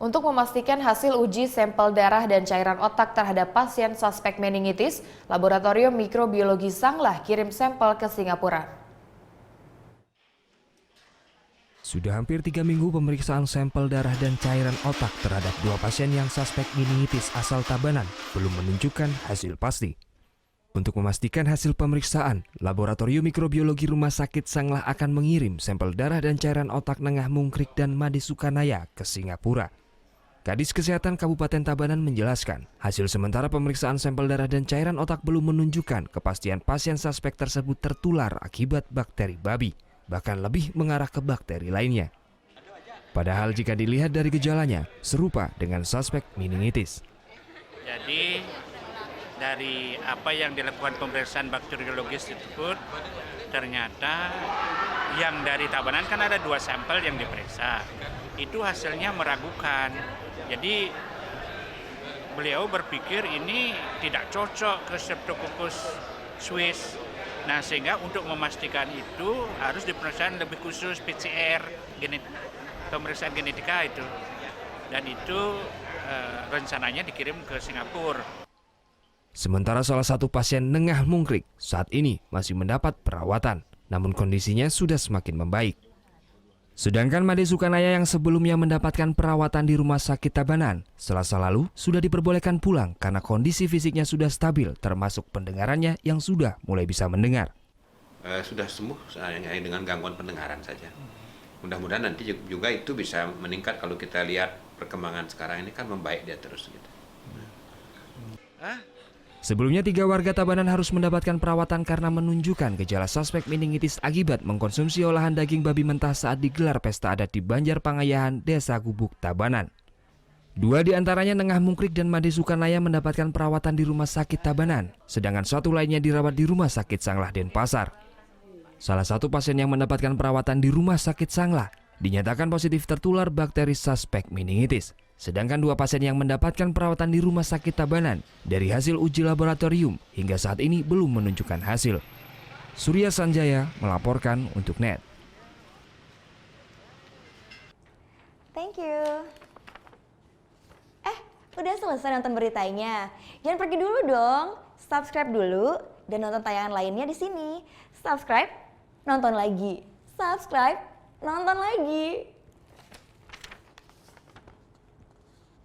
Untuk memastikan hasil uji sampel darah dan cairan otak terhadap pasien suspek meningitis, Laboratorium Mikrobiologi Sanglah kirim sampel ke Singapura. Sudah hampir 3 minggu pemeriksaan sampel darah dan cairan otak terhadap 2 pasien yang suspek meningitis asal Tabanan belum menunjukkan hasil pasti. Untuk memastikan hasil pemeriksaan, Laboratorium Mikrobiologi Rumah Sakit Sanglah akan mengirim sampel darah dan cairan otak Nengah Mungkrik dan Made Sukanaya ke Singapura. Kadis Kesehatan Kabupaten Tabanan menjelaskan, hasil sementara pemeriksaan sampel darah dan cairan otak belum menunjukkan kepastian pasien suspek tersebut tertular akibat bakteri babi, bahkan lebih mengarah ke bakteri lainnya. Padahal jika dilihat dari gejalanya, serupa dengan suspek meningitis. Jadi dari apa yang dilakukan pemeriksaan bakteriologis tersebut, ternyata yang dari Tabanan kan ada 2 sampel yang diperiksa. Itu hasilnya meragukan. Jadi beliau berpikir ini tidak cocok ke Streptococcus suis. Nah, sehingga untuk memastikan itu harus diperiksa lebih khusus PCR, pemeriksaan genetika itu. Dan itu rencananya dikirim ke Singapura. Sementara salah satu pasien Nengah Mungkrik saat ini masih mendapat perawatan, namun kondisinya sudah semakin membaik. Sedangkan Made Sukanaya yang sebelumnya mendapatkan perawatan di Rumah Sakit Tabanan, Selasa lalu sudah diperbolehkan pulang karena kondisi fisiknya sudah stabil, termasuk pendengarannya yang sudah mulai bisa mendengar. Sudah sembuh hanya dengan gangguan pendengaran saja. Mudah-mudahan nanti juga itu bisa meningkat kalau kita lihat perkembangan sekarang ini kan membaik dia terus. Gitu. Sebelumnya 3 warga Tabanan harus mendapatkan perawatan karena menunjukkan gejala suspek meningitis akibat mengkonsumsi olahan daging babi mentah saat digelar pesta adat di Banjar Pangayahan, Desa Gubuk, Tabanan. 2 di antaranya Nengah Mungkrik dan Made Sukanaya mendapatkan perawatan di Rumah Sakit Tabanan, sedangkan 1 lainnya dirawat di Rumah Sakit Sanglah Denpasar. Salah satu pasien yang mendapatkan perawatan di Rumah Sakit Sanglah dinyatakan positif tertular bakteri suspek meningitis. Sedangkan 2 pasien yang mendapatkan perawatan di Rumah Sakit Tabanan dari hasil uji laboratorium hingga saat ini belum menunjukkan hasil. Surya Sanjaya melaporkan untuk NET. Thank you. Udah selesai nonton beritanya? Jangan pergi dulu dong. Subscribe dulu dan nonton tayangan lainnya di sini. Subscribe, nonton lagi. Subscribe, nonton lagi.